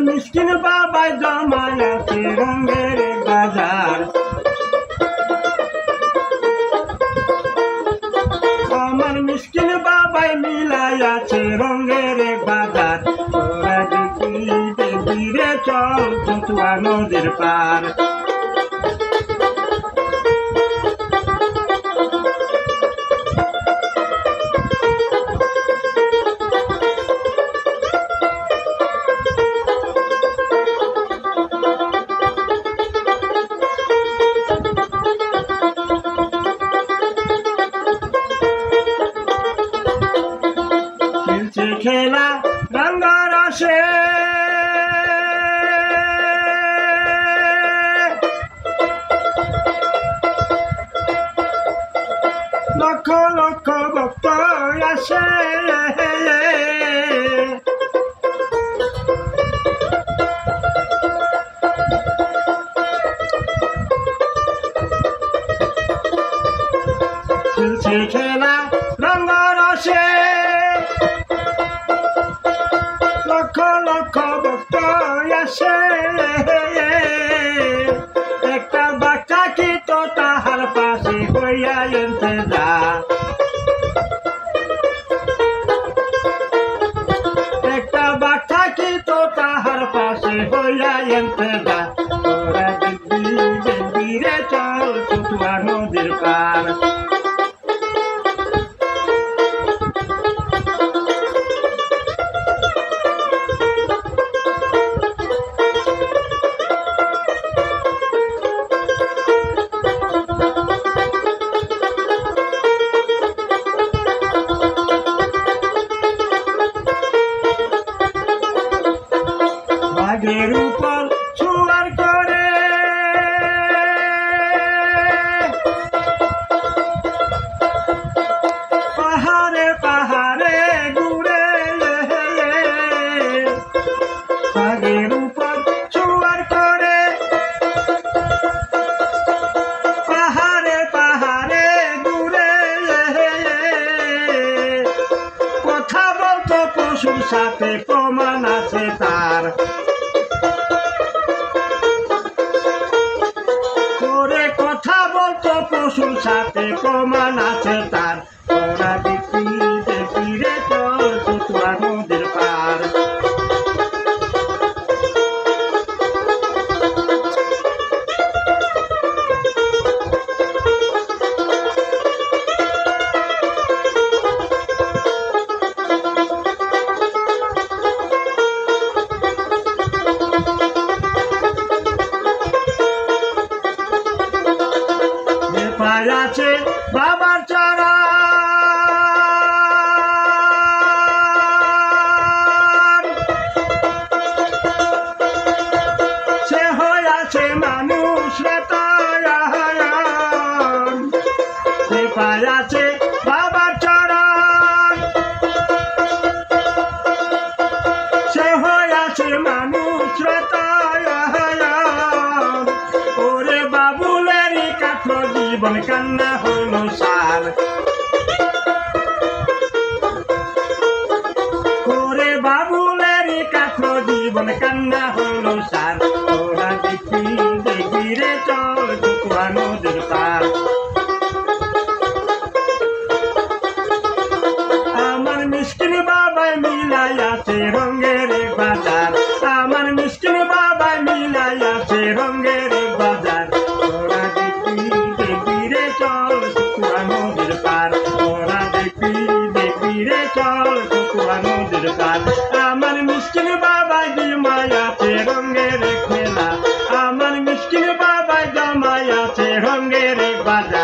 মিষ্কিন বাবাই জমায়াছে রঙের বাজার, আমার মিষ্কিন বাবাই মিলাইয়াছে রঙের বাজার। তোরা দেখিতে ধীরে চল চতুয়া নদীর পার, খেলা রঙ্গরসে লক্ষ লক্ষ ভক্ত আসে, খেলা রঙ্গরসে লক্ষ লক্ষ ভক্ত আসে, একটা বাচ্চা কি তো তাহার পাশে হইয়া এনতে যা, একটা বাচ্চা কি তো তাহার পাশে হইয়া এনতে যা। তোরা দেখবি দেখবি রে চল চতুয়া নদীর পার, বাঘের উপর ছুয়ার করে পাহাড়ে পাহাড়ে ঘুরে, বাঘের উপর ছুয়ার করে পাহাড়ে পাহাড়ে ঘুরে, কথা বলতো পশুর সাথে প্রমাণ আছে তার, কথা বলতো পশুর সাথে প্রমাণ আছে তার। তোরা দেখবি দেখবি রে চল চতুয়া নদীর পার, আছে বাবার চরণ, সে হইয়াছে মানুষ রতায়ন, সে পাইয়াছে বাবার চরণ, সে হইয়াছে মানুষ রতায়ন। ওরে বাবুলেরই কাঠো জীবন কান্না হলো সার, ওরে বাবুলেরই কাঠো জীবন কান্না হলো সার। তোরা দেখবি দেখবি রে চল চতুয়া নদীর পার, আমার মিষ্কিন বাবাই মিলাইয়াছে রঙের বাজার, আমার মিষ্কিন বাবাই মিলাইয়াছে রঙের বাজার। তোরা দেখবি দেখবি রে চল চতুয়া নদীর পার, তোরা দেখবি দেখবি রে চল চতুয়া নদীর পার। আমার মিষ্কিন বাবাই জমাইয়াছে রঙের খেলা, আমার মিষ্কিন বাবাই জমাইয়াছে রঙের বাজার।